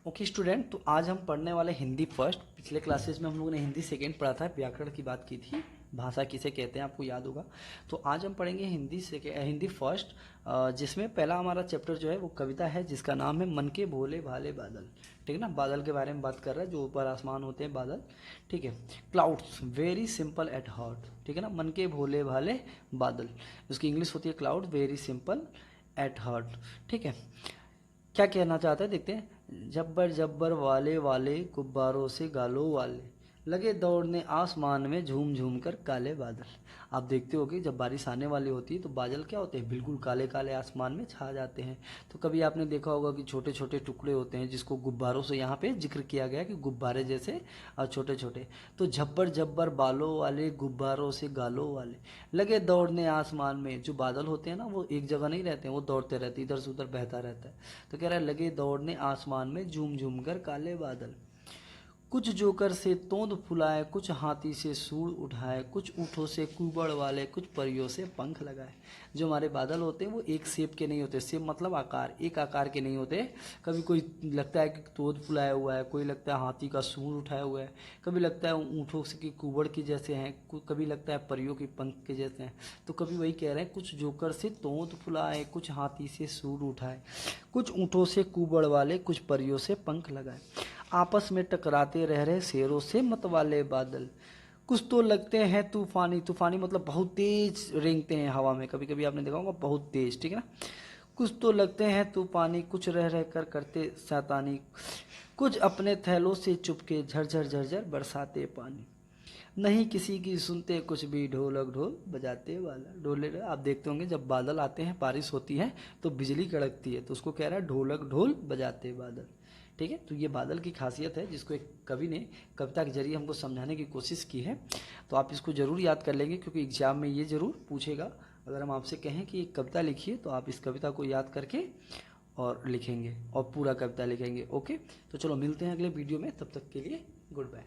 Okay student, तो आज हम पढ़ने वाले हिंदी फर्स्ट। पिछले क्लासेस में हम लोगों ने हिंदी सेकेंड पढ़ा था, व्याकरण की बात की थी, भाषा किसे कहते हैं आपको याद होगा। तो आज हम पढ़ेंगे हिंदी फर्स्ट, जिसमें पहला हमारा चैप्टर जो है वो कविता है, जिसका नाम है मन के भोले भाले बादल। ठीक है ना, बादल के बारे में बात कर रहा है, जो ऊपर आसमान होते हैं बादल। ठीक है, clouds very simple at heart. ठीक है ना, मन के भोले भाले बादल, उसकी इंग्लिश होती है cloud very simple at heart. ठीक है, क्या कहना चाहता है देखते हैं। जब्बर जब्बर वाले वाले गुब्बारों से गालो वाले, लगे दौड़ने आसमान में झूम झूम कर काले बादल। आप देखते हो कि जब बारिश आने वाली होती है तो बादल क्या होते हैं, बिल्कुल काले काले आसमान में छा जाते हैं। तो कभी आपने देखा होगा कि छोटे छोटे टुकड़े होते हैं, जिसको गुब्बारों से यहाँ पे जिक्र किया गया कि गुब्बारे जैसे और छोटे छोटे। तो झब्बर जब्बर बालों वाले गुब्बारों से गालों वाले, लगे दौड़ने आसमान में। जो बादल होते हैं ना, वो एक जगह नहीं रहते हैं, वो दौड़ते रहते, इधर से उधर बहता रहता है। तो कह रहा है लगे दौड़ने आसमान में झूम झूम कर काले बादल, कुछ जोकर से तोंद फुलाए, कुछ हाथी से सूंड उठाए, कुछ ऊँटों से कुबड़ वाले, कुछ परियों से पंख लगाए। जो हमारे बादल होते हैं वो एक शेप के नहीं होते, शेप मतलब आकार, एक आकार के नहीं होते। कभी कोई लगता है कि तोंद फुलाया हुआ है, कोई लगता है हाथी का सूंड उठाया हुआ है, कभी लगता है ऊँटों से कि कुबड़ के जैसे हैं, कभी लगता है परियों के पंख के जैसे हैं। तो कभी वही कह रहे हैं, कुछ जोकर से तोंद फुलाए, कुछ हाथी से सूंड उठाए, कुछ ऊँटों से कुबड़ वाले, कुछ परियों से पंख लगाए। आपस में टकराते रह रहे शेरों से मतवाले बादल, कुछ तो लगते हैं तूफानी। तूफानी मतलब बहुत तेज रेंगते हैं हवा में, कभी कभी आपने देखा होगा बहुत तेज। ठीक है ना, कुछ तो लगते हैं तूफानी, कुछ रह रह कर करते शैतानी, कुछ अपने थैलों से चुपके झरझर झरझर बरसाते पानी। नहीं किसी की सुनते कुछ भी, ढोलक ढोल बजाते वाला। ढोले आप देखते होंगे जब बादल आते हैं, बारिश होती है तो बिजली कड़कती है, तो उसको कह रहा है ढोलक ढोल बजाते बादल। ठीक है, तो ये बादल की खासियत है, जिसको एक कवि ने कविता के जरिए हमको समझाने की कोशिश की है। तो आप इसको ज़रूर याद कर लेंगे, क्योंकि एग्जाम में ये ज़रूर पूछेगा। अगर हम आपसे कहें कि एक कविता लिखिए, तो आप इस कविता को याद करके और लिखेंगे, और पूरा कविता लिखेंगे। ओके, तो चलो मिलते हैं अगले वीडियो में, तब तक के लिए गुड बाय।